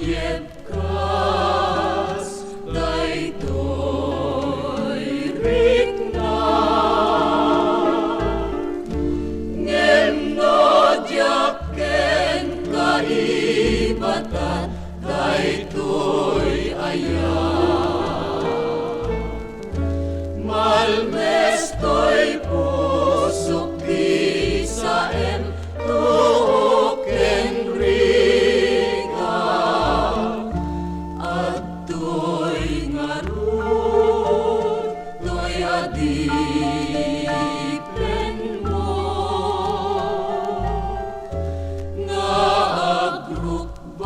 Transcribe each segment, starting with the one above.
yebkas, daytoy rikna. Ngem no diaken kaibatan, daytoy aya. Malmestoy pusok di saem, tuken riga. At to'y ngarut, to'y adipen mo. Nga agrukban,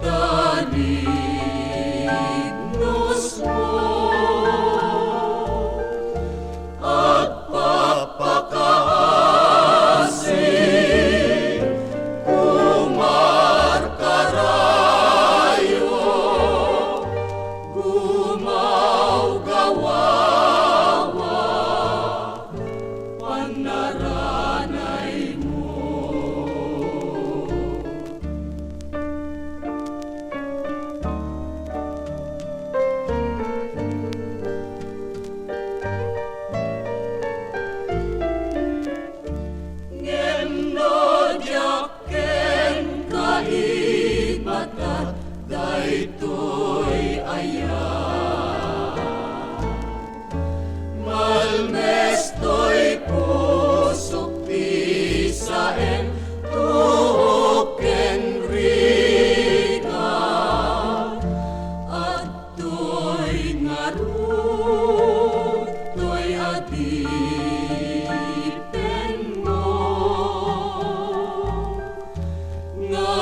tanignos mo. At papakahasin, kumarkarayo, gumawgawawa, panaranay mo. Ngem no diaken kaibatan, daytoy aya. Malmestoy pusok di saem, tuken riga. At to'y ngarut, to'y adipen mo. Nga